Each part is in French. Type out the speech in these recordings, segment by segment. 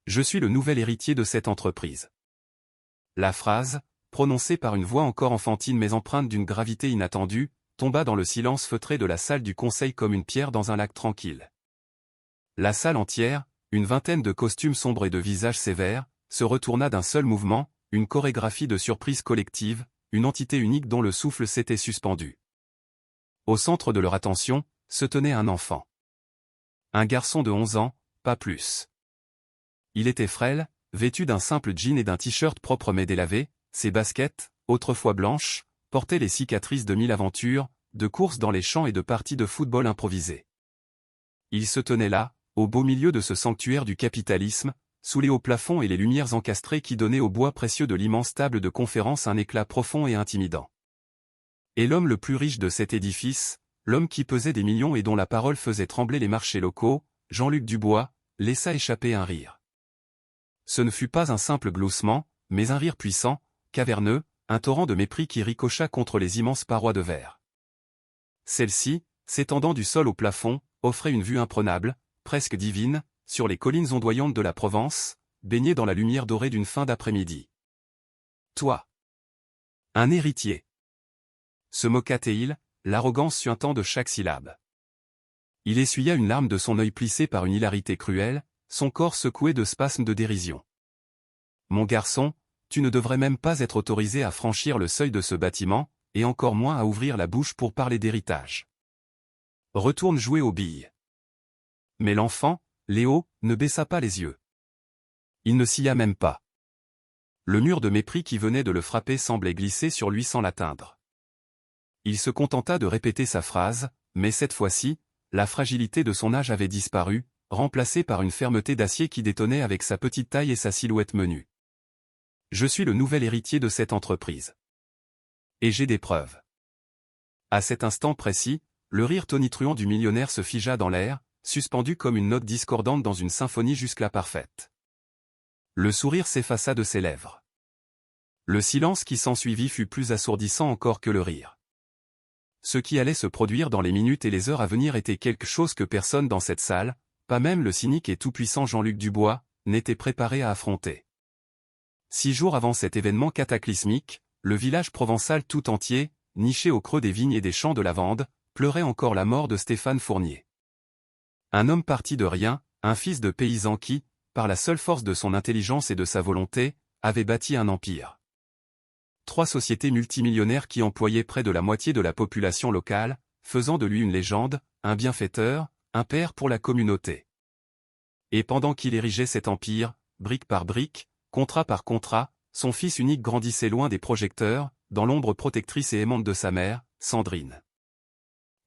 Je suis le nouvel héritier de cette entreprise. La phrase, prononcée par une voix encore enfantine mais empreinte d'une gravité inattendue, tomba dans le silence feutré de la salle du conseil comme une pierre dans un lac tranquille. La salle entière, une vingtaine de costumes sombres et de visages sévères, se retourna d'un seul mouvement, une chorégraphie de surprise collective, une entité unique dont le souffle s'était suspendu. Au centre de leur attention, se tenait un enfant. Un garçon de 11 ans, pas plus. Il était frêle, vêtu d'un simple jean et d'un t-shirt propre mais délavé, ses baskets, autrefois blanches, portaient les cicatrices de 1000 aventures, de courses dans les champs et de parties de football improvisées. Il se tenait là, au beau milieu de ce sanctuaire du capitalisme, sous les hauts plafonds et les lumières encastrées qui donnaient au bois précieux de l'immense table de conférence un éclat profond et intimidant. Et l'homme le plus riche de cet édifice, l'homme qui pesait des millions et dont la parole faisait trembler les marchés locaux, Jean-Luc Dubois, laissa échapper un rire. Ce ne fut pas un simple gloussement, mais un rire puissant, caverneux, un torrent de mépris qui ricocha contre les immenses parois de verre. Celle-ci, s'étendant du sol au plafond, offrait une vue imprenable, presque divine, sur les collines ondoyantes de la Provence, baignées dans la lumière dorée d'une fin d'après-midi. Toi. Un héritier. Se moqua-t-il, l'arrogance suintant de chaque syllabe. Il essuya une larme de son œil plissé par une hilarité cruelle, son corps secoué de spasmes de dérision. Mon garçon, tu ne devrais même pas être autorisé à franchir le seuil de ce bâtiment, et encore moins à ouvrir la bouche pour parler d'héritage. Retourne jouer aux billes. Mais l'enfant, Léo, ne baissa pas les yeux. Il ne scia même pas. Le mur de mépris qui venait de le frapper semblait glisser sur lui sans l'atteindre. Il se contenta de répéter sa phrase, mais cette fois-ci, la fragilité de son âge avait disparu, remplacée par une fermeté d'acier qui détonnait avec sa petite taille et sa silhouette menue. Je suis le nouvel héritier de cette entreprise. Et j'ai des preuves. À cet instant précis, le rire tonitruant du millionnaire se figea dans l'air, suspendu comme une note discordante dans une symphonie jusque-là parfaite. Le sourire s'effaça de ses lèvres. Le silence qui s'ensuivit fut plus assourdissant encore que le rire. Ce qui allait se produire dans les minutes et les heures à venir était quelque chose que personne dans cette salle, pas même le cynique et tout-puissant Jean-Luc Dubois, n'était préparé à affronter. 6 jours avant cet événement cataclysmique, le village provençal tout entier, niché au creux des vignes et des champs de lavande, pleurait encore la mort de Stéphane Fournier. Un homme parti de rien, un fils de paysan qui, par la seule force de son intelligence et de sa volonté, avait bâti un empire. 3 sociétés multimillionnaires qui employaient près de la moitié de la population locale, faisant de lui une légende, un bienfaiteur, un père pour la communauté. Et pendant qu'il érigeait cet empire, brique par brique, contrat par contrat, son fils unique grandissait loin des projecteurs, dans l'ombre protectrice et aimante de sa mère, Sandrine.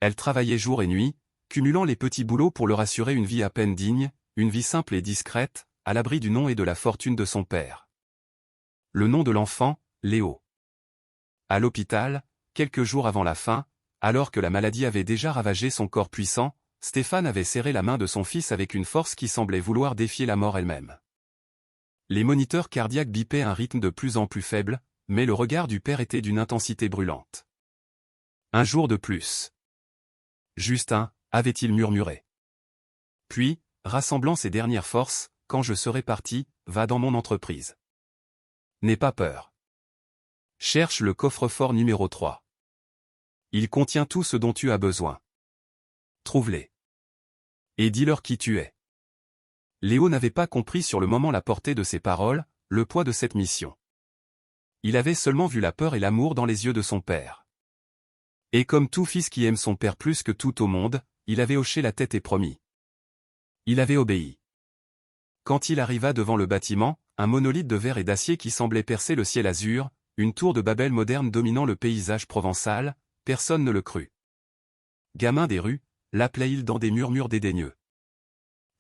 Elle travaillait jour et nuit, cumulant les petits boulots pour leur assurer une vie à peine digne, une vie simple et discrète, à l'abri du nom et de la fortune de son père. Le nom de l'enfant, Léo. À l'hôpital, quelques jours avant la fin, alors que la maladie avait déjà ravagé son corps puissant, Stéphane avait serré la main de son fils avec une force qui semblait vouloir défier la mort elle-même. Les moniteurs cardiaques bipaient un rythme de plus en plus faible, mais le regard du père était d'une intensité brûlante. Un jour de plus. Justin, avait-il murmuré. Puis, rassemblant ses dernières forces, quand je serai parti, va dans mon entreprise. N'aie pas peur. Cherche le coffre-fort numéro 3. Il contient tout ce dont tu as besoin. Trouve-les. Et dis-leur qui tu es. Léo n'avait pas compris sur le moment la portée de ces paroles, le poids de cette mission. Il avait seulement vu la peur et l'amour dans les yeux de son père. Et comme tout fils qui aime son père plus que tout au monde, il avait hoché la tête et promis. Il avait obéi. Quand il arriva devant le bâtiment, un monolithe de verre et d'acier qui semblait percer le ciel azur, une tour de Babel moderne dominant le paysage provençal, personne ne le crut. Gamin des rues, l'appelait-il dans des murmures dédaigneux.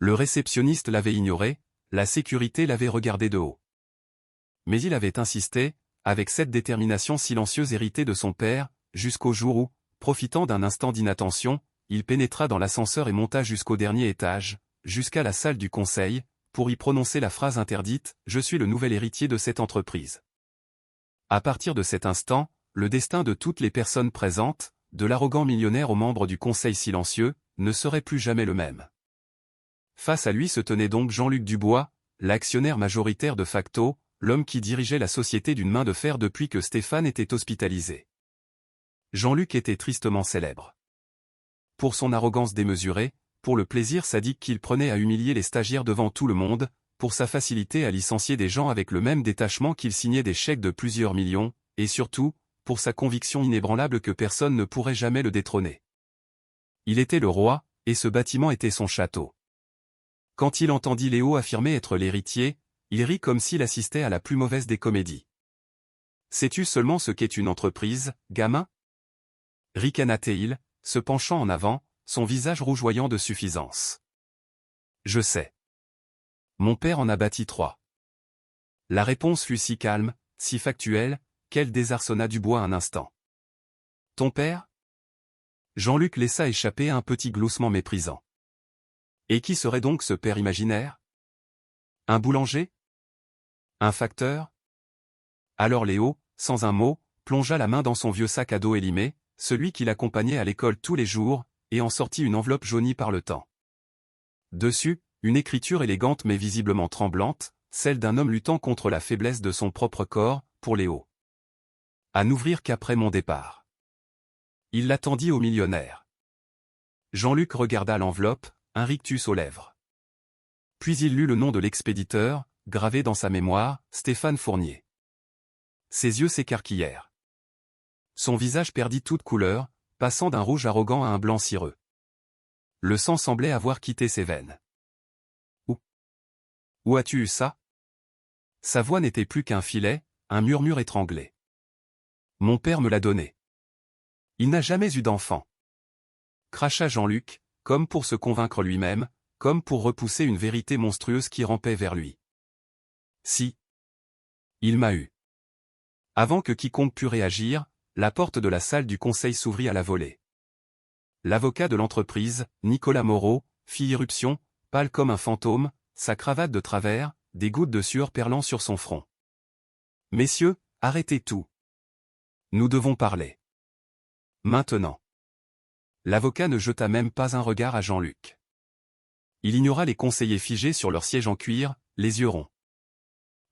Le réceptionniste l'avait ignoré, la sécurité l'avait regardé de haut. Mais il avait insisté, avec cette détermination silencieuse héritée de son père, jusqu'au jour où, profitant d'un instant d'inattention, il pénétra dans l'ascenseur et monta jusqu'au dernier étage, jusqu'à la salle du conseil, pour y prononcer la phrase interdite « Je suis le nouvel héritier de cette entreprise ». À partir de cet instant, le destin de toutes les personnes présentes, de l'arrogant millionnaire aux membres du conseil silencieux, ne serait plus jamais le même. Face à lui se tenait donc Jean-Luc Dubois, l'actionnaire majoritaire de facto, l'homme qui dirigeait la société d'une main de fer depuis que Stéphane était hospitalisé. Jean-Luc était tristement célèbre. Pour son arrogance démesurée, pour le plaisir sadique qu'il prenait à humilier les stagiaires devant tout le monde, pour sa facilité à licencier des gens avec le même détachement qu'il signait des chèques de plusieurs millions, et surtout, pour sa conviction inébranlable que personne ne pourrait jamais le détrôner. Il était le roi, et ce bâtiment était son château. Quand il entendit Léo affirmer être l'héritier, il rit comme s'il assistait à la plus mauvaise des comédies. « Sais-tu seulement ce qu'est une entreprise, gamin » ricana-t-il, se penchant en avant, son visage rougeoyant de suffisance. « Je sais. Mon père en a bâti 3. » La réponse fut si calme, si factuelle, qu'elle désarçonna Dubois un instant. « Ton père » Jean-Luc laissa échapper un petit gloussement méprisant. Et qui serait donc ce père imaginaire? Un boulanger? Un facteur? Alors Léo, sans un mot, plongea la main dans son vieux sac à dos élimé, celui qui l'accompagnait à l'école tous les jours, et en sortit une enveloppe jaunie par le temps. Dessus, une écriture élégante mais visiblement tremblante, celle d'un homme luttant contre la faiblesse de son propre corps, pour Léo. À n'ouvrir qu'après mon départ. Il l'attendit au millionnaire. Jean-Luc regarda l'enveloppe, un rictus aux lèvres. Puis il lut le nom de l'expéditeur, gravé dans sa mémoire, Stéphane Fournier. Ses yeux s'écarquillèrent. Son visage perdit toute couleur, passant d'un rouge arrogant à un blanc cireux. Le sang semblait avoir quitté ses veines. Où as-tu eu ça? Sa voix n'était plus qu'un filet, un murmure étranglé. Mon père me l'a donné. Il n'a jamais eu d'enfant. Cracha Jean-Luc, comme pour se convaincre lui-même, comme pour repousser une vérité monstrueuse qui rampait vers lui. Si. Il m'a eu. Avant que quiconque pût réagir, la porte de la salle du conseil s'ouvrit à la volée. L'avocat de l'entreprise, Nicolas Moreau, fit irruption, pâle comme un fantôme, sa cravate de travers, des gouttes de sueur perlant sur son front. « Messieurs, arrêtez tout. Nous devons parler. Maintenant. » L'avocat ne jeta même pas un regard à Jean-Luc. Il ignora les conseillers figés sur leur siège en cuir, les yeux ronds.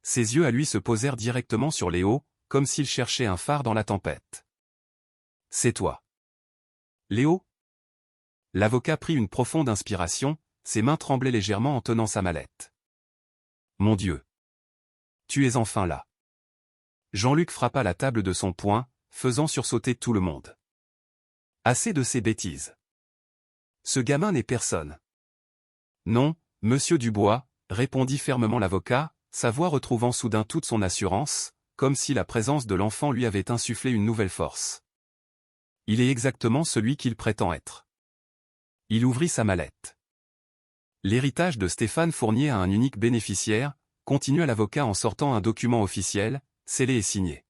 Ses yeux à lui se posèrent directement sur Léo, comme s'il cherchait un phare dans la tempête. « C'est toi. » Léo? L'avocat prit une profonde inspiration, ses mains tremblaient légèrement en tenant sa mallette. « Mon Dieu! Tu es enfin là. » Jean-Luc frappa la table de son poing, faisant sursauter tout le monde. « Assez de ces bêtises. Ce gamin n'est personne. » « Non, monsieur Dubois, » répondit fermement l'avocat, sa voix retrouvant soudain toute son assurance, comme si la présence de l'enfant lui avait insufflé une nouvelle force. « Il est exactement celui qu'il prétend être. » Il ouvrit sa mallette. L'héritage de Stéphane Fournier a un unique bénéficiaire, continua l'avocat en sortant un document officiel, scellé et signé.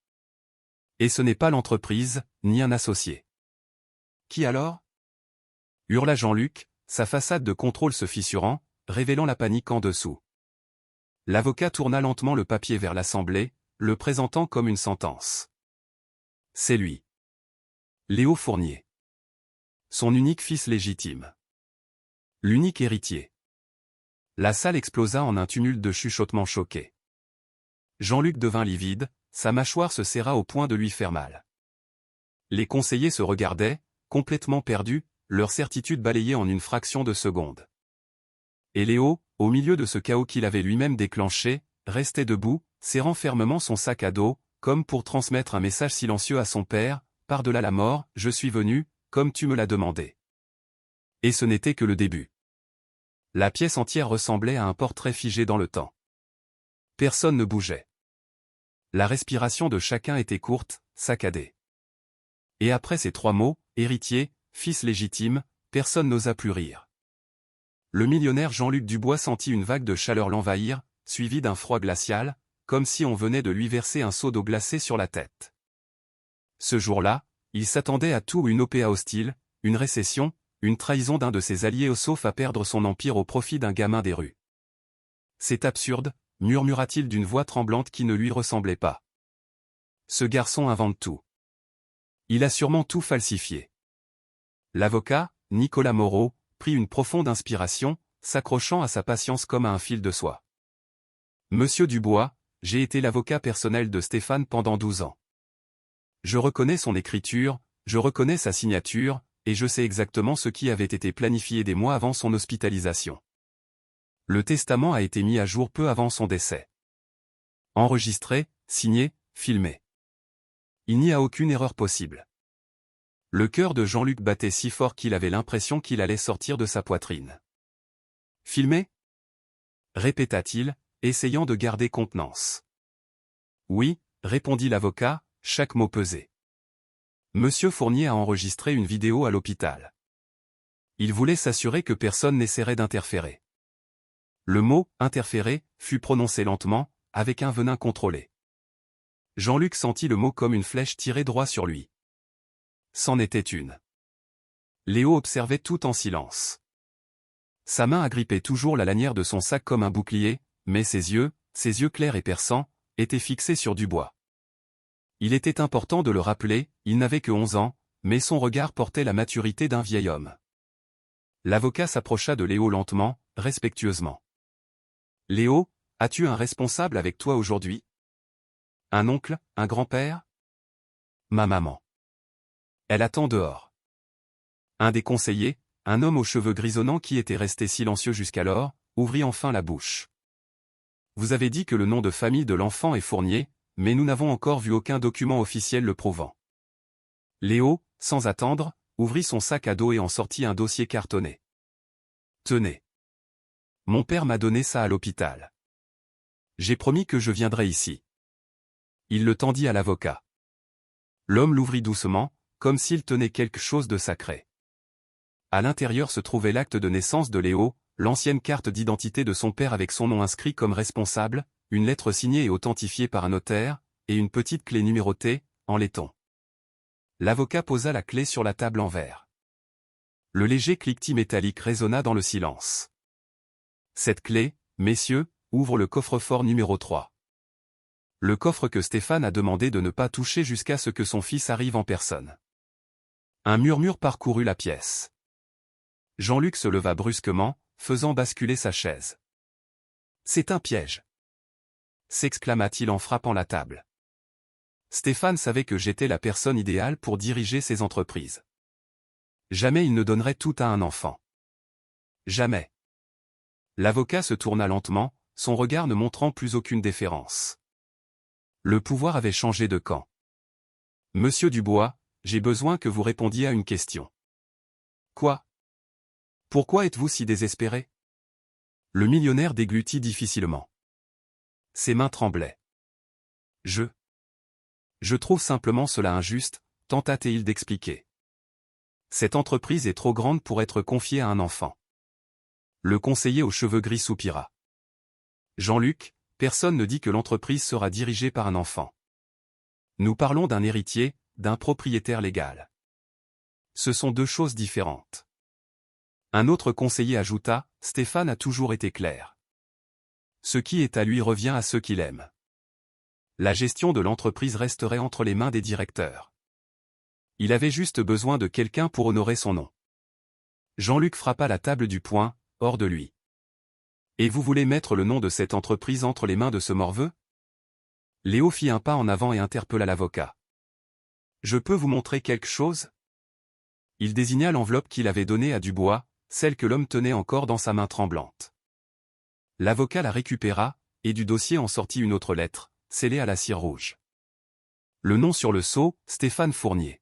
Et ce n'est pas l'entreprise, ni un associé. Qui alors? Hurla Jean-Luc, sa façade de contrôle se fissurant, révélant la panique en dessous. L'avocat tourna lentement le papier vers l'Assemblée, le présentant comme une sentence. C'est lui. Léo Fournier. Son unique fils légitime. L'unique héritier. La salle explosa en un tumulte de chuchotements choqués. Jean-Luc devint livide, sa mâchoire se serra au point de lui faire mal. Les conseillers se regardaient, complètement perdus, leur certitude balayée en une fraction de seconde. Et Léo, au milieu de ce chaos qu'il avait lui-même déclenché, restait debout, serrant fermement son sac à dos, comme pour transmettre un message silencieux à son père, par-delà la mort, je suis venu, comme tu me l'as demandé. Et ce n'était que le début. La pièce entière ressemblait à un portrait figé dans le temps. Personne ne bougeait. La respiration de chacun était courte, saccadée. Et après ces 3 mots, héritier, fils légitime, personne n'osa plus rire. Le millionnaire Jean-Luc Dubois sentit une vague de chaleur l'envahir, suivie d'un froid glacial, comme si on venait de lui verser un seau d'eau glacée sur la tête. Ce jour-là, il s'attendait à tout, une OPA hostile, une récession, une trahison d'un de ses alliés sauf à perdre son empire au profit d'un gamin des rues. C'est absurde, murmura-t-il d'une voix tremblante qui ne lui ressemblait pas. Ce garçon invente tout. Il a sûrement tout falsifié. L'avocat, Nicolas Moreau, prit une profonde inspiration, s'accrochant à sa patience comme à un fil de soie. Monsieur Dubois, j'ai été l'avocat personnel de Stéphane pendant 12 ans. Je reconnais son écriture, je reconnais sa signature, et je sais exactement ce qui avait été planifié des mois avant son hospitalisation. Le testament a été mis à jour peu avant son décès. Enregistré, signé, filmé. Il n'y a aucune erreur possible. Le cœur de Jean-Luc battait si fort qu'il avait l'impression qu'il allait sortir de sa poitrine. Filmé ? Répéta-t-il, essayant de garder contenance. Oui, répondit l'avocat, chaque mot pesé. Monsieur Fournier a enregistré une vidéo à l'hôpital. Il voulait s'assurer que personne n'essaierait d'interférer. Le mot « interférer » fut prononcé lentement, avec un venin contrôlé. Jean-Luc sentit le mot comme une flèche tirée droit sur lui. C'en était une. Léo observait tout en silence. Sa main agrippait toujours la lanière de son sac comme un bouclier, mais ses yeux clairs et perçants, étaient fixés sur Dubois. Il était important de le rappeler, il n'avait que 11 ans, mais son regard portait la maturité d'un vieil homme. L'avocat s'approcha de Léo lentement, respectueusement. « Léo, as-tu un responsable avec toi aujourd'hui? Un oncle, un grand-père? » Ma maman. Elle attend dehors. Un des conseillers, un homme aux cheveux grisonnants qui était resté silencieux jusqu'alors, ouvrit enfin la bouche. Vous avez dit que le nom de famille de l'enfant est Fournier, mais nous n'avons encore vu aucun document officiel le prouvant. Léo, sans attendre, ouvrit son sac à dos et en sortit un dossier cartonné. Tenez. Mon père m'a donné ça à l'hôpital. J'ai promis que je viendrais ici. Il le tendit à l'avocat. L'homme l'ouvrit doucement, comme s'il tenait quelque chose de sacré. À l'intérieur se trouvait l'acte de naissance de Léo, l'ancienne carte d'identité de son père avec son nom inscrit comme responsable, une lettre signée et authentifiée par un notaire, et une petite clé numérotée, en laiton. L'avocat posa la clé sur la table en verre. Le léger cliquetis métallique résonna dans le silence. Cette clé, messieurs, ouvre le coffre-fort numéro 3. Le coffre que Stéphane a demandé de ne pas toucher jusqu'à ce que son fils arrive en personne. Un murmure parcourut la pièce. Jean-Luc se leva brusquement, faisant basculer sa chaise. « C'est un piège !» s'exclama-t-il en frappant la table. Stéphane savait que j'étais la personne idéale pour diriger ses entreprises. Jamais il ne donnerait tout à un enfant. Jamais. L'avocat se tourna lentement, son regard ne montrant plus aucune déférence. Le pouvoir avait changé de camp. « Monsieur Dubois, j'ai besoin que vous répondiez à une question. » Quoi? Pourquoi êtes-vous si désespéré? Le millionnaire déglutit difficilement. Ses mains tremblaient. Je trouve simplement cela injuste, tenta-t-il d'expliquer. Cette entreprise est trop grande pour être confiée à un enfant. Le conseiller aux cheveux gris soupira. Jean-Luc, personne ne dit que l'entreprise sera dirigée par un enfant. Nous parlons d'un héritier, d'un propriétaire légal. Ce sont deux choses différentes. Un autre conseiller ajouta, Stéphane a toujours été clair. Ce qui est à lui revient à ceux qui l'aiment. La gestion de l'entreprise resterait entre les mains des directeurs. Il avait juste besoin de quelqu'un pour honorer son nom. Jean-Luc frappa la table du poing, hors de lui. Et vous voulez mettre le nom de cette entreprise entre les mains de ce morveux? Léo fit un pas en avant et interpella l'avocat. Je peux vous montrer quelque chose? Il désigna l'enveloppe qu'il avait donnée à Dubois, celle que l'homme tenait encore dans sa main tremblante. L'avocat la récupéra, et du dossier en sortit une autre lettre, scellée à la cire rouge. Le nom sur le sceau, Stéphane Fournier.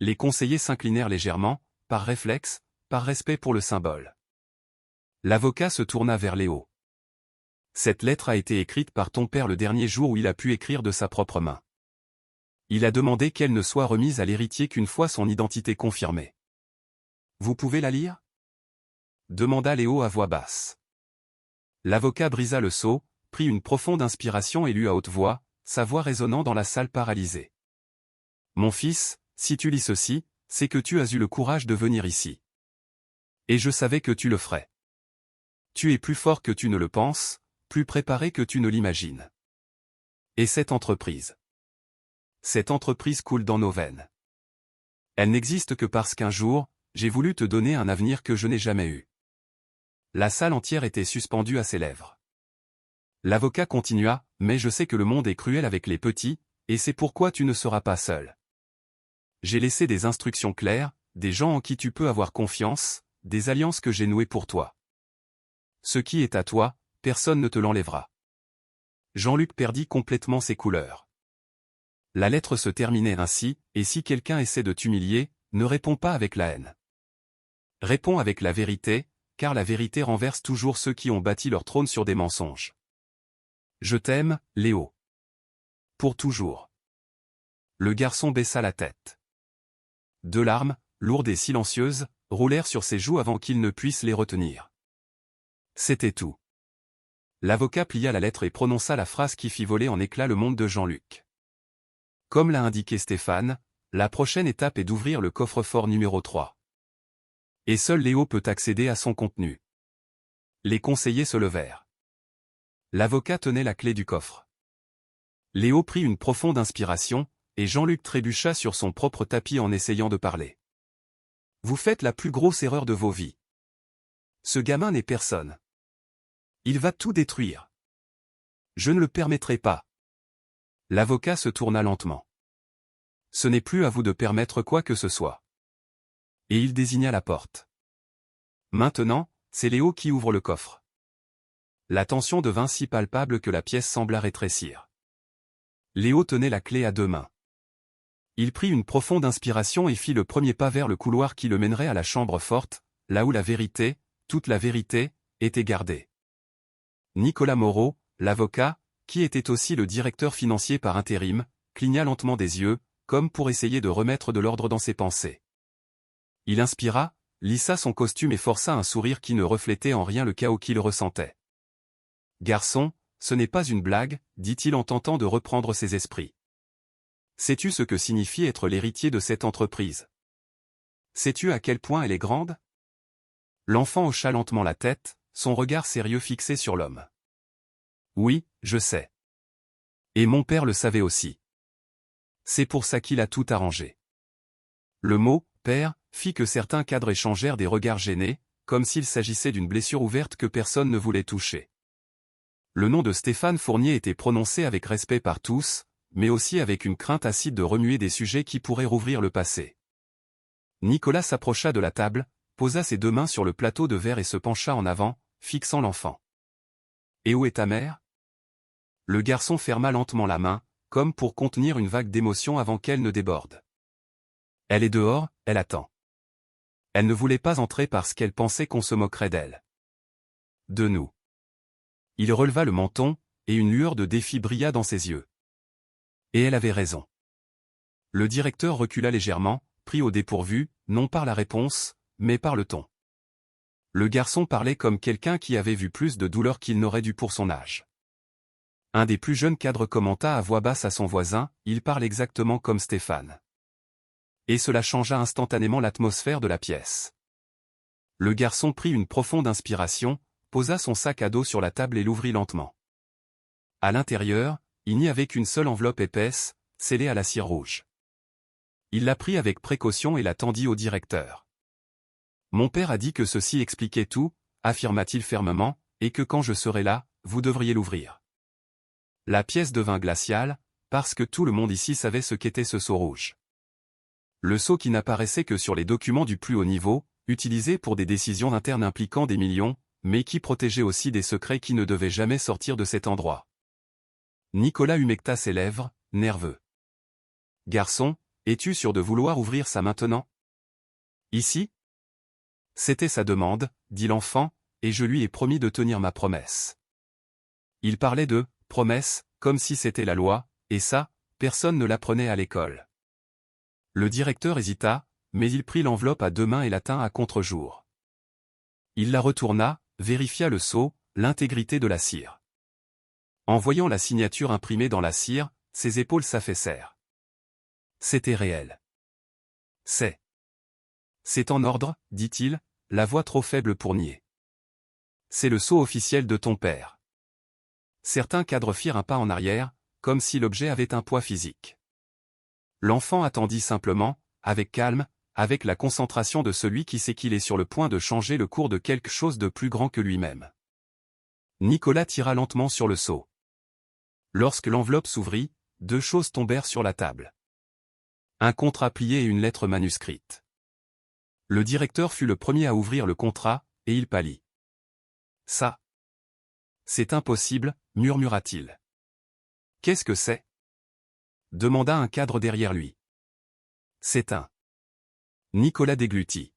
Les conseillers s'inclinèrent légèrement, par réflexe, par respect pour le symbole. L'avocat se tourna vers Léo. Cette lettre a été écrite par ton père le dernier jour où il a pu écrire de sa propre main. Il a demandé qu'elle ne soit remise à l'héritier qu'une fois son identité confirmée. Vous pouvez la lire? Demanda Léo à voix basse. L'avocat brisa le sceau, prit une profonde inspiration et lut à haute voix, sa voix résonnant dans la salle paralysée. Mon fils, si tu lis ceci, c'est que tu as eu le courage de venir ici. Et je savais que tu le ferais. Tu es plus fort que tu ne le penses, plus préparé que tu ne l'imagines. Et cette entreprise coule dans nos veines. Elle n'existe que parce qu'un jour, j'ai voulu te donner un avenir que je n'ai jamais eu. La salle entière était suspendue à ses lèvres. L'avocat continua, mais je sais que le monde est cruel avec les petits, et c'est pourquoi tu ne seras pas seul. J'ai laissé des instructions claires, des gens en qui tu peux avoir confiance, des alliances que j'ai nouées pour toi. Ce qui est à toi, personne ne te l'enlèvera. Jean-Luc perdit complètement ses couleurs. La lettre se terminait ainsi, et si quelqu'un essaie de t'humilier, ne réponds pas avec la haine. Réponds avec la vérité, car la vérité renverse toujours ceux qui ont bâti leur trône sur des mensonges. Je t'aime, Léo. Pour toujours. Le garçon baissa la tête. 2 larmes, lourdes et silencieuses, roulèrent sur ses joues avant qu'il ne puisse les retenir. C'était tout. L'avocat plia la lettre et prononça la phrase qui fit voler en éclats le monde de Jean-Luc. Comme l'a indiqué Stéphane, la prochaine étape est d'ouvrir le coffre-fort numéro 3. Et seul Léo peut accéder à son contenu. Les conseillers se levèrent. L'avocat tenait la clé du coffre. Léo prit une profonde inspiration, et Jean-Luc trébucha sur son propre tapis en essayant de parler. Vous faites la plus grosse erreur de vos vies. Ce gamin n'est personne. Il va tout détruire. Je ne le permettrai pas. L'avocat se tourna lentement. Ce n'est plus à vous de permettre quoi que ce soit. Et il désigna la porte. Maintenant, c'est Léo qui ouvre le coffre. La tension devint si palpable que la pièce sembla rétrécir. Léo tenait la clé à 2 mains. Il prit une profonde inspiration et fit le premier pas vers le couloir qui le mènerait à la chambre forte, là où la vérité, toute la vérité, était gardée. Nicolas Moreau, l'avocat, qui était aussi le directeur financier par intérim, cligna lentement des yeux, comme pour essayer de remettre de l'ordre dans ses pensées. Il inspira, lissa son costume et força un sourire qui ne reflétait en rien le chaos qu'il ressentait. « Garçon, ce n'est pas une blague, dit-il en tentant de reprendre ses esprits. Sais-tu ce que signifie être l'héritier de cette entreprise? Sais-tu à quel point elle est grande? » L'enfant hocha lentement la tête, son regard sérieux fixé sur l'homme. « Oui, je sais. Et mon père le savait aussi. C'est pour ça qu'il a tout arrangé. » Le mot « père » fit que certains cadres échangèrent des regards gênés, comme s'il s'agissait d'une blessure ouverte que personne ne voulait toucher. Le nom de Stéphane Fournier était prononcé avec respect par tous, mais aussi avec une crainte acide de remuer des sujets qui pourraient rouvrir le passé. Nicolas s'approcha de la table, posa ses 2 mains sur le plateau de verre et se pencha en avant, fixant l'enfant. « Et où est ta mère » Le garçon ferma lentement la main, comme pour contenir une vague d'émotion avant qu'elle ne déborde. « Elle est dehors, elle attend. » Elle ne voulait pas entrer parce qu'elle pensait qu'on se moquerait d'elle. De nous. Il releva le menton, et une lueur de défi brilla dans ses yeux. Et elle avait raison. Le directeur recula légèrement, pris au dépourvu, non par la réponse, mais par le ton. Le garçon parlait comme quelqu'un qui avait vu plus de douleur qu'il n'aurait dû pour son âge. Un des plus jeunes cadres commenta à voix basse à son voisin, « Il parle exactement comme Stéphane. » Et cela changea instantanément l'atmosphère de la pièce. Le garçon prit une profonde inspiration, posa son sac à dos sur la table et l'ouvrit lentement. À l'intérieur, il n'y avait qu'une seule enveloppe épaisse, scellée à la cire rouge. Il la prit avec précaution et la tendit au directeur. « Mon père a dit que ceci expliquait tout, » affirma-t-il fermement, « et que quand je serai là, vous devriez l'ouvrir. » La pièce devint glaciale, parce que tout le monde ici savait ce qu'était ce sceau rouge. Le sceau qui n'apparaissait que sur les documents du plus haut niveau, utilisé pour des décisions internes impliquant des millions, mais qui protégeait aussi des secrets qui ne devaient jamais sortir de cet endroit. Nicolas humecta ses lèvres, nerveux. « Garçon, es-tu sûr de vouloir ouvrir ça maintenant? Ici » C'était sa demande, dit l'enfant, et je lui ai promis de tenir ma promesse. Il parlait de « promesse », comme si c'était la loi, et ça, personne ne l'apprenait à l'école. Le directeur hésita, mais il prit l'enveloppe à 2 mains et la tint à contre-jour. Il la retourna, vérifia le sceau, l'intégrité de la cire. En voyant la signature imprimée dans la cire, ses épaules s'affaissèrent. C'était réel. « C'est en ordre, dit-il, la voix trop faible pour nier. C'est le sceau officiel de ton père. » Certains cadres firent un pas en arrière, comme si l'objet avait un poids physique. L'enfant attendit simplement, avec calme, avec la concentration de celui qui sait qu'il est sur le point de changer le cours de quelque chose de plus grand que lui-même. Nicolas tira lentement sur le seau. Lorsque l'enveloppe s'ouvrit, 2 choses tombèrent sur la table. Un contrat plié et une lettre manuscrite. Le directeur fut le premier à ouvrir le contrat, et il pâlit. « Ça. C'est impossible, murmura-t-il. Qu'est-ce que c'est ? Demanda un cadre derrière lui. C'est un. Nicolas déglutit.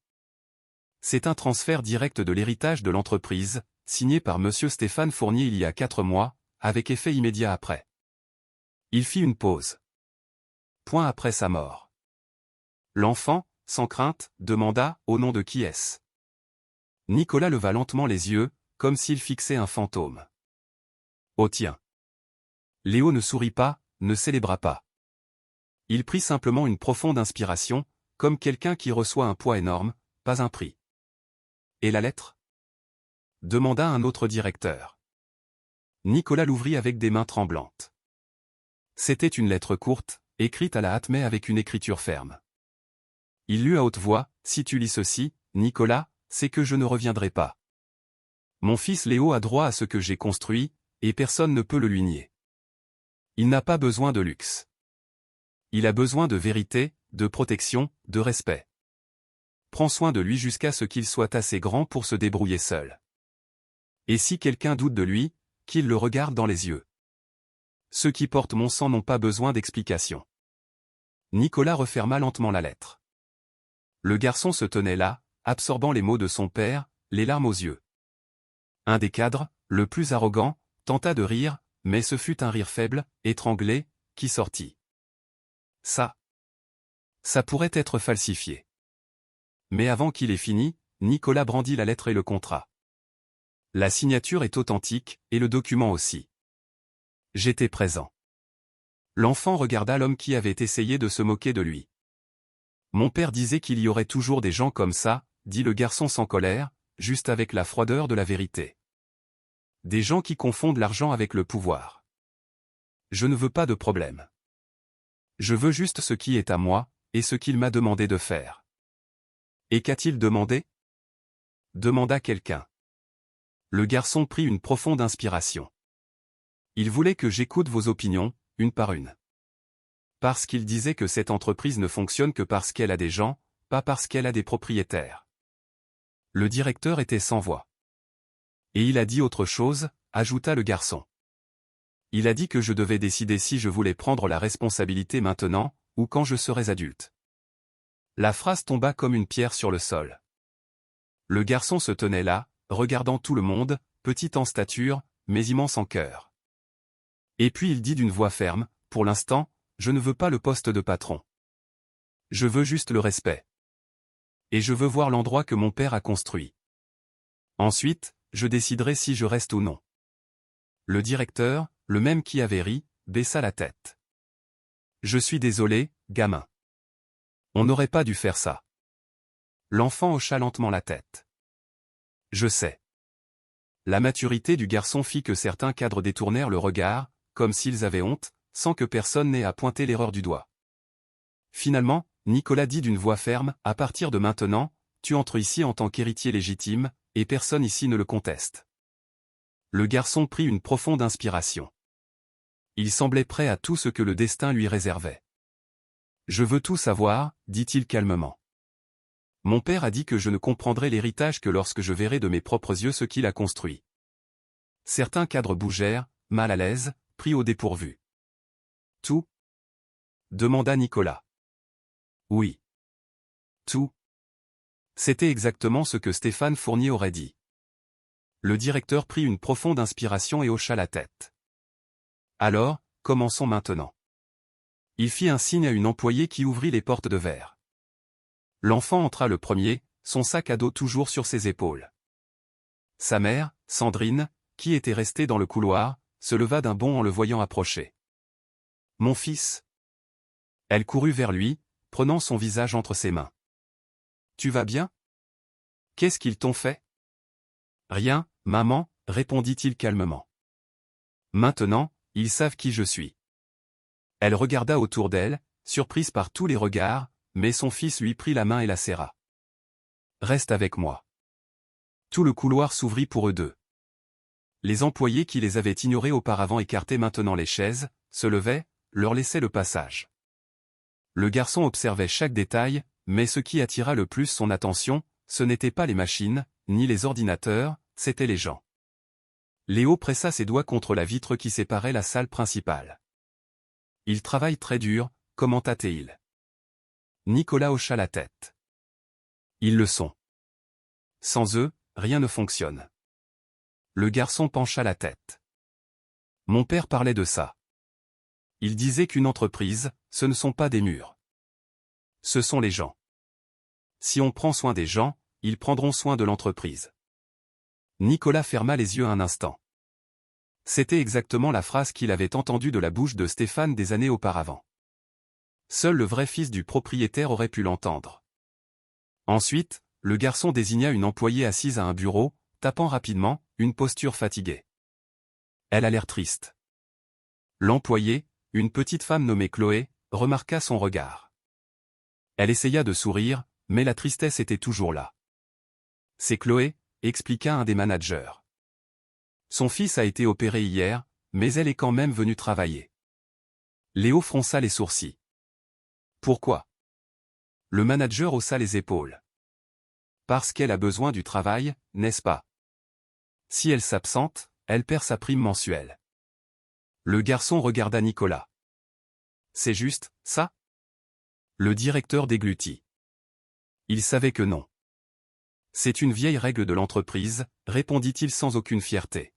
C'est un transfert direct de l'héritage de l'entreprise, signé par Monsieur Stéphane Fournier il y a 4 mois, avec effet immédiat après. Il fit une pause. Point après sa mort. L'enfant, sans crainte, demanda « Au nom de qui est-ce » Nicolas leva lentement les yeux, comme s'il fixait un fantôme. Oh tiens. Léo ne sourit pas, ne célébra pas. Il prit simplement une profonde inspiration, comme quelqu'un qui reçoit un poids énorme, pas un prix. Et la lettre ? Demanda un autre directeur. Nicolas l'ouvrit avec des mains tremblantes. C'était une lettre courte, écrite à la hâte mais avec une écriture ferme. Il lut à haute voix, « Si tu lis ceci, Nicolas, c'est que je ne reviendrai pas. Mon fils Léo a droit à ce que j'ai construit, et personne ne peut le lui nier. Il n'a pas besoin de luxe. Il a besoin de vérité, de protection, de respect. Prends soin de lui jusqu'à ce qu'il soit assez grand pour se débrouiller seul. Et si quelqu'un doute de lui, qu'il le regarde dans les yeux. Ceux qui portent mon sang n'ont pas besoin d'explication. » Nicolas referma lentement la lettre. Le garçon se tenait là, absorbant les mots de son père, les larmes aux yeux. Un des cadres, le plus arrogant, tenta de rire, mais ce fut un rire faible, étranglé, qui sortit. Ça pourrait être falsifié. Mais avant qu'il ait fini, Nicolas brandit la lettre et le contrat. La signature est authentique, et le document aussi. J'étais présent. L'enfant regarda l'homme qui avait essayé de se moquer de lui. Mon père disait qu'il y aurait toujours des gens comme ça, dit le garçon sans colère, juste avec la froideur de la vérité. Des gens qui confondent l'argent avec le pouvoir. Je ne veux pas de problème. Je veux juste ce qui est à moi, et ce qu'il m'a demandé de faire. Et qu'a-t-il demandé ? Demanda quelqu'un. Le garçon prit une profonde inspiration. Il voulait que j'écoute vos opinions, une par une. Parce qu'il disait que cette entreprise ne fonctionne que parce qu'elle a des gens, pas parce qu'elle a des propriétaires. Le directeur était sans voix. Et il a dit autre chose, ajouta le garçon. Il a dit que je devais décider si je voulais prendre la responsabilité maintenant, ou quand je serais adulte. La phrase tomba comme une pierre sur le sol. Le garçon se tenait là, regardant tout le monde, petit en stature, mais immense en cœur. Et puis il dit d'une voix ferme, « Pour l'instant, je ne veux pas le poste de patron. Je veux juste le respect. Et je veux voir l'endroit que mon père a construit. Ensuite, je déciderai si je reste ou non. » Le directeur, le même qui avait ri, baissa la tête. « Je suis désolé, gamin. On n'aurait pas dû faire ça. » L'enfant hocha lentement la tête. « Je sais. » La maturité du garçon fit que certains cadres détournèrent le regard, comme s'ils avaient honte, sans que personne n'ait à pointer l'erreur du doigt. Finalement, Nicolas dit d'une voix ferme, « À partir de maintenant, tu entres ici en tant qu'héritier légitime, et personne ici ne le conteste. » Le garçon prit une profonde inspiration. Il semblait prêt à tout ce que le destin lui réservait. « Je veux tout savoir, » dit-il calmement. « Mon père a dit que je ne comprendrai l'héritage que lorsque je verrai de mes propres yeux ce qu'il a construit. » Certains cadres bougèrent, mal à l'aise, pris au dépourvu. « Tout ? » demanda Nicolas. « Oui. Tout. » C'était exactement ce que Stéphane Fournier aurait dit. Le directeur prit une profonde inspiration et hocha la tête. « Alors, commençons maintenant. » Il fit un signe à une employée qui ouvrit les portes de verre. L'enfant entra le premier, son sac à dos toujours sur ses épaules. Sa mère, Sandrine, qui était restée dans le couloir, se leva d'un bond en le voyant approcher. « Mon fils !» Elle courut vers lui, prenant son visage entre ses mains. « Tu vas bien ? Qu'est-ce qu'ils t'ont fait ? » « Rien, maman, » répondit-il calmement. « Maintenant, ils savent qui je suis. » Elle regarda autour d'elle, surprise par tous les regards, mais son fils lui prit la main et la serra. « Reste avec moi. » Tout le couloir s'ouvrit pour eux deux. Les employés qui les avaient ignorés auparavant écartaient maintenant les chaises, se levaient, leur laissaient le passage. Le garçon observait chaque détail, mais ce qui attira le plus son attention, ce n'étaient pas les machines, ni les ordinateurs, c'étaient les gens. Léo pressa ses doigts contre la vitre qui séparait la salle principale. « Ils travaillent très dur », commenta-t-il. Nicolas hocha la tête. « Ils le sont. Sans eux, rien ne fonctionne. » Le garçon pencha la tête. « Mon père parlait de ça. Il disait qu'une entreprise, ce ne sont pas des murs. Ce sont les gens. Si on prend soin des gens, ils prendront soin de l'entreprise. » Nicolas ferma les yeux un instant. C'était exactement la phrase qu'il avait entendue de la bouche de Stéphane des années auparavant. Seul le vrai fils du propriétaire aurait pu l'entendre. Ensuite, le garçon désigna une employée assise à un bureau, tapant rapidement, une posture fatiguée. Elle a l'air triste. L'employée, une petite femme nommée Chloé, remarqua son regard. Elle essaya de sourire, mais la tristesse était toujours là. « C'est Chloé », expliqua un des managers. Son fils a été opéré hier, mais elle est quand même venue travailler. Léo fronça les sourcils. Pourquoi? Le manager haussa les épaules. Parce qu'elle a besoin du travail, n'est-ce pas? Si elle s'absente, elle perd sa prime mensuelle. Le garçon regarda Nicolas. C'est juste, ça? Le directeur déglutit. Il savait que non. C'est une vieille règle de l'entreprise, répondit-il sans aucune fierté.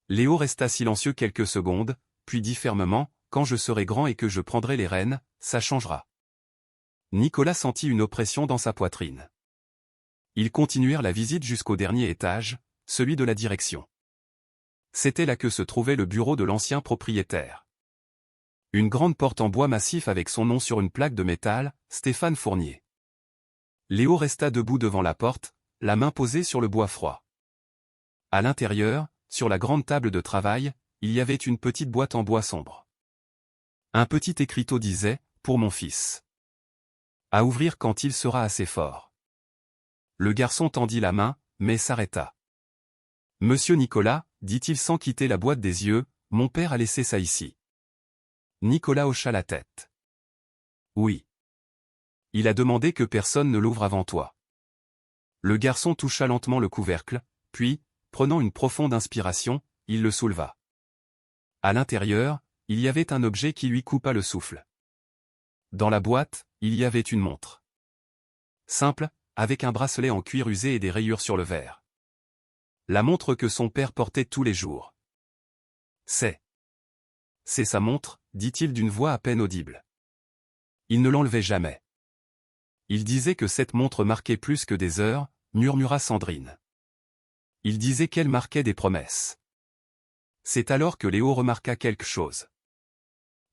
Léo resta silencieux quelques secondes, puis dit fermement, quand je serai grand et que je prendrai les rênes, ça changera. Nicolas sentit une oppression dans sa poitrine. Ils continuèrent la visite jusqu'au dernier étage, celui de la direction. C'était là que se trouvait le bureau de l'ancien propriétaire. Une grande porte en bois massif avec son nom sur une plaque de métal, Stéphane Fournier. Léo resta debout devant la porte, la main posée sur le bois froid. À l'intérieur, sur la grande table de travail, il y avait une petite boîte en bois sombre. Un petit écriteau disait « Pour mon fils ». À ouvrir quand il sera assez fort. Le garçon tendit la main, mais s'arrêta. « Monsieur Nicolas, dit-il sans quitter la boîte des yeux, mon père a laissé ça ici. » Nicolas hocha la tête. « Oui. Il a demandé que personne ne l'ouvre avant toi. » Le garçon toucha lentement le couvercle, puis, prenant une profonde inspiration, il le souleva. À l'intérieur, il y avait un objet qui lui coupa le souffle. Dans la boîte, il y avait une montre. Simple, avec un bracelet en cuir usé et des rayures sur le verre. La montre que son père portait tous les jours. C'est sa montre, dit-il d'une voix à peine audible. Il ne l'enlevait jamais. Il disait que cette montre marquait plus que des heures, murmura Sandrine. Il disait qu'elle marquait des promesses. C'est alors que Léo remarqua quelque chose.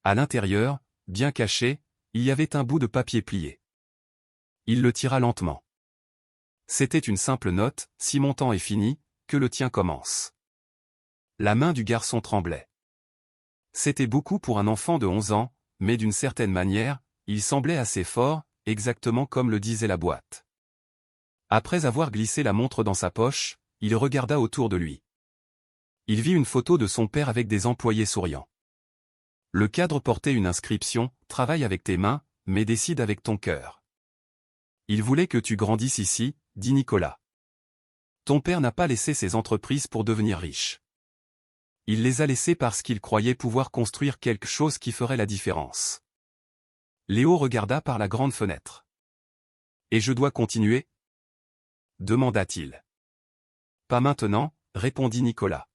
À l'intérieur, bien caché, il y avait un bout de papier plié. Il le tira lentement. C'était une simple note, si mon temps est fini, que le tien commence. La main du garçon tremblait. C'était beaucoup pour un enfant de 11 ans, mais d'une certaine manière, il semblait assez fort, exactement comme le disait la boîte. Après avoir glissé la montre dans sa poche, il regarda autour de lui. Il vit une photo de son père avec des employés souriants. Le cadre portait une inscription « Travaille avec tes mains, mais décide avec ton cœur ». Il voulait que tu grandisses ici, dit Nicolas. Ton père n'a pas laissé ses entreprises pour devenir riche. Il les a laissées parce qu'il croyait pouvoir construire quelque chose qui ferait la différence. Léo regarda par la grande fenêtre. « Et je dois continuer ?» demanda-t-il. « Pas maintenant, » répondit Nicolas.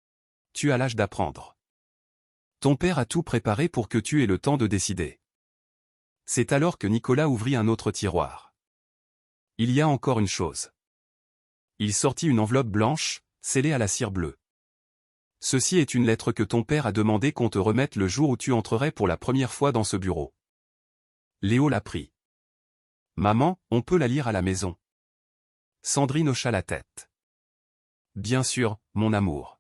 « Tu as l'âge d'apprendre. Ton père a tout préparé pour que tu aies le temps de décider. » C'est alors que Nicolas ouvrit un autre tiroir. « Il y a encore une chose. » Il sortit une enveloppe blanche, scellée à la cire bleue. « Ceci est une lettre que ton père a demandé qu'on te remette le jour où tu entrerais pour la première fois dans ce bureau. » Léo la prit. « Maman, on peut la lire à la maison. » Sandrine hocha la tête. « Bien sûr, mon amour. »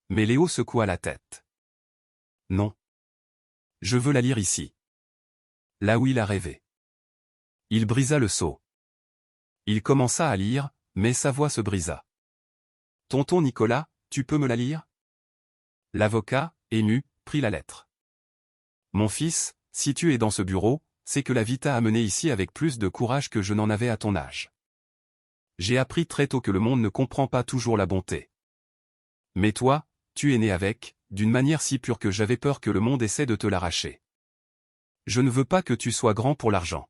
Mais Léo secoua la tête. « Non. Je veux la lire ici. Là où il a rêvé. » Il brisa le sceau. Il commença à lire, mais sa voix se brisa. Tonton Nicolas, tu peux me la lire? L'avocat, ému, prit la lettre. Mon fils, si tu es dans ce bureau, c'est que la vie t'a amené ici avec plus de courage que je n'en avais à ton âge. J'ai appris très tôt que le monde ne comprend pas toujours la bonté. Mais toi, tu es né avec, d'une manière si pure que j'avais peur que le monde essaie de te l'arracher. Je ne veux pas que tu sois grand pour l'argent.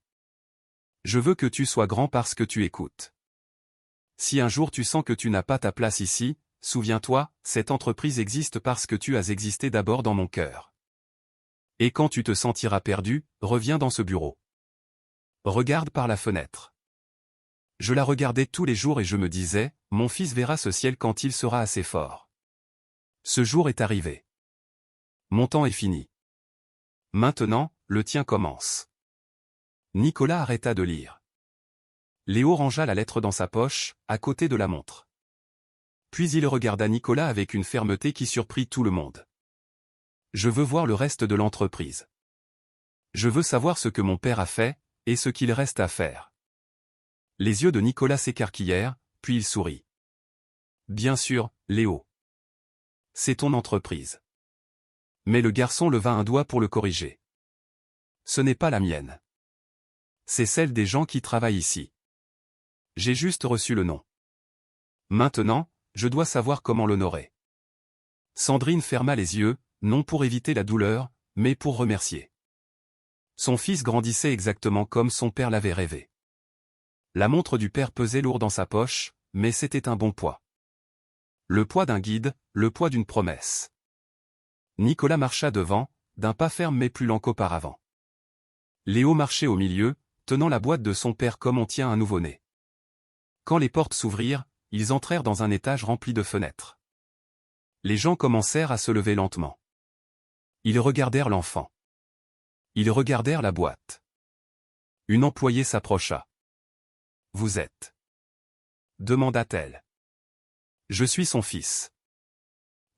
Je veux que tu sois grand parce que tu écoutes. Si un jour tu sens que tu n'as pas ta place ici, souviens-toi, cette entreprise existe parce que tu as existé d'abord dans mon cœur. Et quand tu te sentiras perdu, reviens dans ce bureau. Regarde par la fenêtre. Je la regardais tous les jours et je me disais, mon fils verra ce ciel quand il sera assez fort. Ce jour est arrivé. Mon temps est fini. Maintenant, le tien commence. Nicolas arrêta de lire. Léo rangea la lettre dans sa poche, à côté de la montre. Puis il regarda Nicolas avec une fermeté qui surprit tout le monde. Je veux voir le reste de l'entreprise. Je veux savoir ce que mon père a fait, et ce qu'il reste à faire. Les yeux de Nicolas s'écarquillèrent, puis il sourit. Bien sûr, Léo. C'est ton entreprise. Mais le garçon leva un doigt pour le corriger. Ce n'est pas la mienne. C'est celle des gens qui travaillent ici. J'ai juste reçu le nom. Maintenant, je dois savoir comment l'honorer. Sandrine ferma les yeux, non pour éviter la douleur, mais pour remercier. Son fils grandissait exactement comme son père l'avait rêvé. La montre du père pesait lourd dans sa poche, mais c'était un bon poids. Le poids d'un guide, le poids d'une promesse. Nicolas marcha devant, d'un pas ferme mais plus lent qu'auparavant. Léo marchait au milieu, tenant la boîte de son père comme on tient un nouveau-né. Quand les portes s'ouvrirent, ils entrèrent dans un étage rempli de fenêtres. Les gens commencèrent à se lever lentement. Ils regardèrent l'enfant. Ils regardèrent la boîte. Une employée s'approcha. « Vous êtes ?» demanda-t-elle. « Je suis son fils. »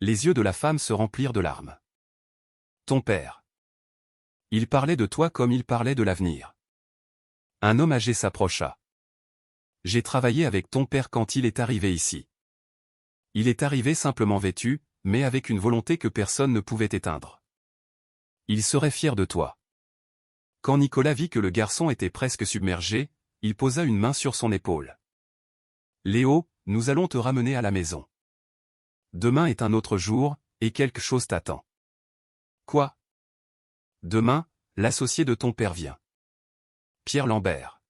Les yeux de la femme se remplirent de larmes. « Ton père. Il parlait de toi comme il parlait de l'avenir. » Un homme âgé s'approcha. « J'ai travaillé avec ton père quand il est arrivé ici. Il est arrivé simplement vêtu, mais avec une volonté que personne ne pouvait éteindre. Il serait fier de toi. » Quand Nicolas vit que le garçon était presque submergé, il posa une main sur son épaule. « Léo, nous allons te ramener à la maison. Demain est un autre jour, et quelque chose t'attend. » Quoi? Demain, l'associé de ton père vient. Pierre Lambert.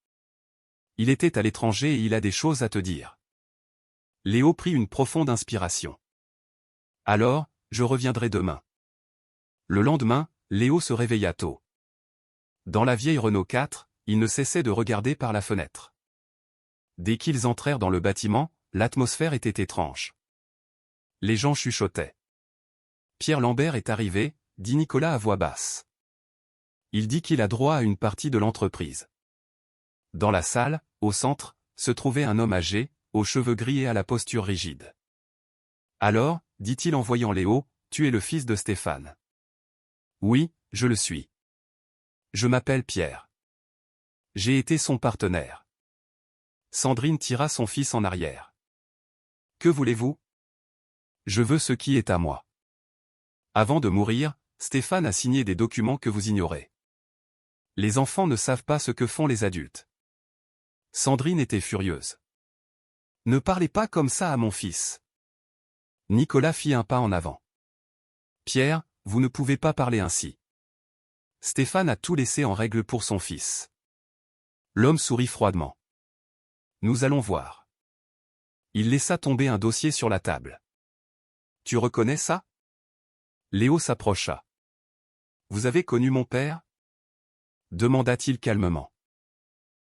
Il était à l'étranger et il a des choses à te dire. Léo prit une profonde inspiration. Alors, je reviendrai demain. Le lendemain, Léo se réveilla tôt. Dans la vieille Renault 4, il ne cessait de regarder par la fenêtre. Dès qu'ils entrèrent dans le bâtiment, l'atmosphère était étrange. Les gens chuchotaient. Pierre Lambert est arrivé, dit Nicolas à voix basse. Il dit qu'il a droit à une partie de l'entreprise. Dans la salle, au centre, se trouvait un homme âgé, aux cheveux gris et à la posture rigide. Alors, dit-il en voyant Léo, tu es le fils de Stéphane. Oui, je le suis. Je m'appelle Pierre. J'ai été son partenaire. Sandrine tira son fils en arrière. Que voulez-vous? Je veux ce qui est à moi. Avant de mourir, Stéphane a signé des documents que vous ignorez. Les enfants ne savent pas ce que font les adultes. Sandrine était furieuse. Ne parlez pas comme ça à mon fils. Nicolas fit un pas en avant. Pierre, vous ne pouvez pas parler ainsi. Stéphane a tout laissé en règle pour son fils. L'homme sourit froidement. Nous allons voir. Il laissa tomber un dossier sur la table. Tu reconnais ça? Léo s'approcha. Vous avez connu mon père? Demanda-t-il calmement.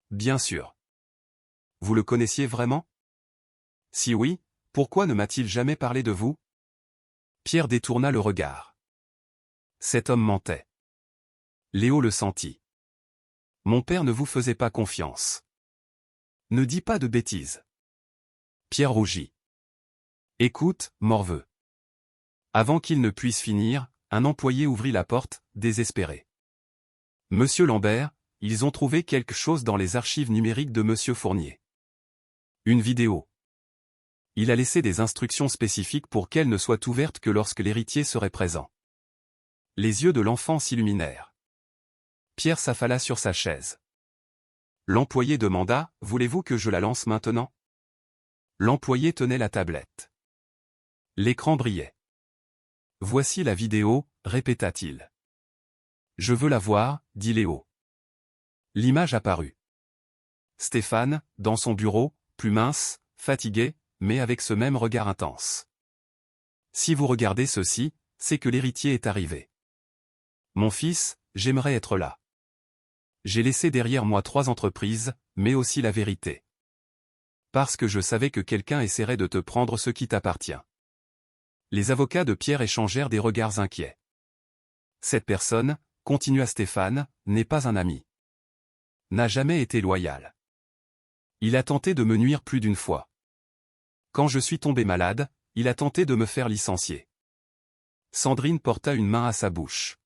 Bien sûr. Vous le connaissiez vraiment? Si oui, pourquoi ne m'a-t-il jamais parlé de vous? Pierre détourna le regard. Cet homme mentait. Léo le sentit. Mon père ne vous faisait pas confiance. Ne dis pas de bêtises. Pierre rougit. Écoute, morveux. Avant qu'il ne puisse finir, un employé ouvrit la porte, désespéré. Monsieur Lambert, ils ont trouvé quelque chose dans les archives numériques de Monsieur Fournier. Une vidéo. Il a laissé des instructions spécifiques pour qu'elles ne soient ouvertes que lorsque l'héritier serait présent. Les yeux de l'enfant s'illuminèrent. Pierre s'affala sur sa chaise. L'employé demanda « Voulez-vous que je la lance maintenant ?» L'employé tenait la tablette. L'écran brillait. « Voici la vidéo » répéta-t-il. « Je veux la voir » dit Léo. L'image apparut. Stéphane, dans son bureau, plus mince, fatigué, mais avec ce même regard intense. « Si vous regardez ceci, c'est que l'héritier est arrivé. Mon fils, j'aimerais être là. J'ai laissé derrière moi 3 entreprises, mais aussi la vérité. Parce que je savais que quelqu'un essaierait de te prendre ce qui t'appartient. » Les avocats de Pierre échangèrent des regards inquiets. Cette personne, continua Stéphane, n'est pas un ami. N'a jamais été loyal. Il a tenté de me nuire plus d'une fois. Quand je suis tombé malade, il a tenté de me faire licencier. Sandrine porta une main à sa bouche.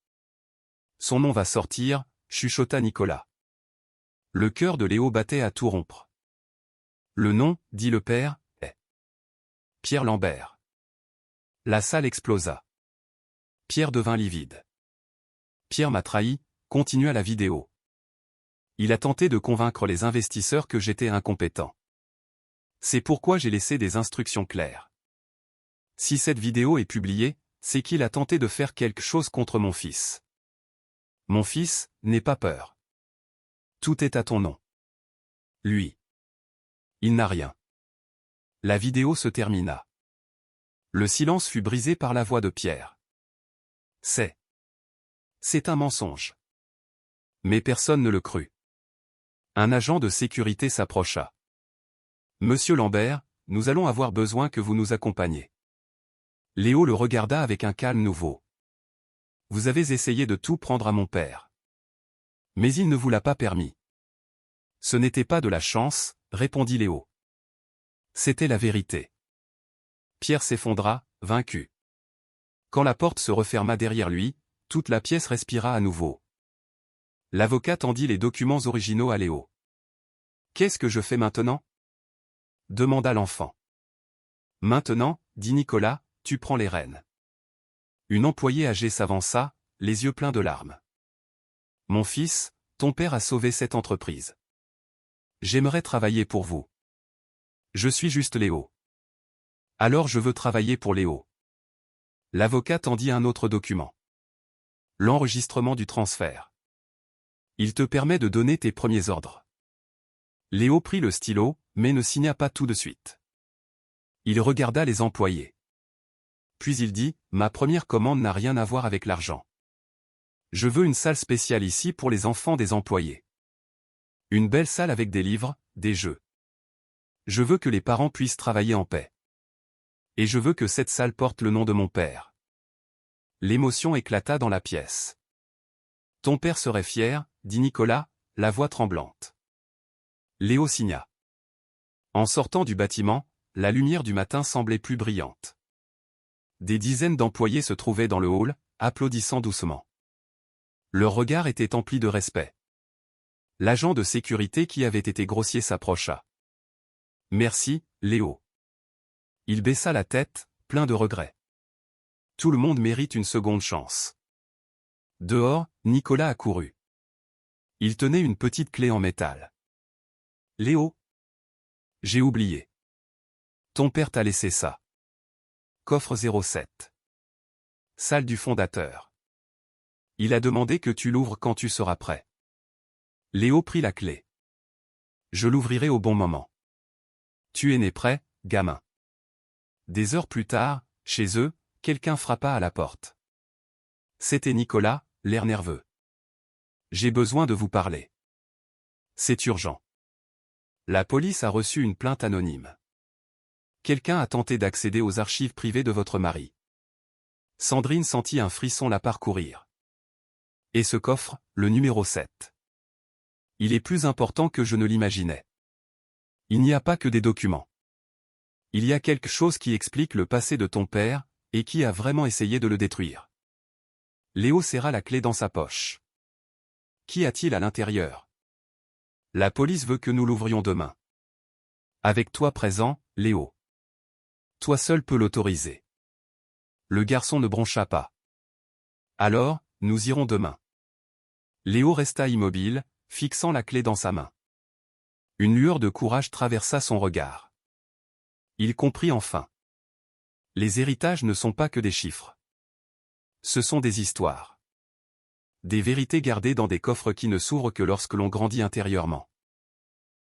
Son nom va sortir, chuchota Nicolas. Le cœur de Léo battait à tout rompre. Le nom, dit le père, est Pierre Lambert. La salle explosa. Pierre devint livide. Pierre m'a trahi, continua la vidéo. Il a tenté de convaincre les investisseurs que j'étais incompétent. C'est pourquoi j'ai laissé des instructions claires. Si cette vidéo est publiée, c'est qu'il a tenté de faire quelque chose contre mon fils. Mon fils, n'aie pas peur. Tout est à ton nom. Lui. Il n'a rien. La vidéo se termina. Le silence fut brisé par la voix de Pierre. C'est un mensonge. Mais personne ne le crut. Un agent de sécurité s'approcha. Monsieur Lambert, nous allons avoir besoin que vous nous accompagniez. Léo le regarda avec un calme nouveau. Vous avez essayé de tout prendre à mon père. Mais il ne vous l'a pas permis. Ce n'était pas de la chance, répondit Léo. C'était la vérité. Pierre s'effondra, vaincu. Quand la porte se referma derrière lui, toute la pièce respira à nouveau. L'avocat tendit les documents originaux à Léo. « Qu'est-ce que je fais maintenant ?» demanda l'enfant. « Maintenant, dit Nicolas, tu prends les rênes. » Une employée âgée s'avança, les yeux pleins de larmes. « Mon fils, ton père a sauvé cette entreprise. J'aimerais travailler pour vous. Je suis juste Léo. Alors je veux travailler pour Léo. » L'avocat tendit un autre document. L'enregistrement du transfert. Il te permet de donner tes premiers ordres. Léo prit le stylo, mais ne signa pas tout de suite. Il regarda les employés. Puis il dit, « Ma première commande n'a rien à voir avec l'argent. Je veux une salle spéciale ici pour les enfants des employés. Une belle salle avec des livres, des jeux. Je veux que les parents puissent travailler en paix. Et je veux que cette salle porte le nom de mon père. » L'émotion éclata dans la pièce. « Ton père serait fier, dit Nicolas, la voix tremblante. » Léo signa. En sortant du bâtiment, la lumière du matin semblait plus brillante. Des dizaines d'employés se trouvaient dans le hall, applaudissant doucement. Leur regard était empli de respect. L'agent de sécurité qui avait été grossier s'approcha. « Merci, Léo. » Il baissa la tête, plein de regrets. Tout le monde mérite une seconde chance. Dehors, Nicolas accourut. Il tenait une petite clé en métal. « Léo. J'ai oublié. Ton père t'a laissé ça. Coffre 07. Salle du fondateur. Il a demandé que tu l'ouvres quand tu seras prêt. » Léo prit la clé. « Je l'ouvrirai au bon moment. Tu es né prêt, gamin. » Des heures plus tard, chez eux, quelqu'un frappa à la porte. C'était Nicolas, l'air nerveux. « J'ai besoin de vous parler. C'est urgent. La police a reçu une plainte anonyme. Quelqu'un a tenté d'accéder aux archives privées de votre mari. » Sandrine sentit un frisson la parcourir. « Et ce coffre, le numéro 7. Il est plus important que je ne l'imaginais. Il n'y a pas que des documents. Il y a quelque chose qui explique le passé de ton père, et qui a vraiment essayé de le détruire. » Léo serra la clé dans sa poche. « Qu'y a-t-il à l'intérieur ? » La police veut que nous l'ouvrions demain. Avec toi présent, Léo. Toi seul peux l'autoriser. Le garçon ne broncha pas. Alors, nous irons demain. Léo resta immobile, fixant la clé dans sa main. Une lueur de courage traversa son regard. Il comprit enfin. Les héritages ne sont pas que des chiffres. Ce sont des histoires. Des vérités gardées dans des coffres qui ne s'ouvrent que lorsque l'on grandit intérieurement.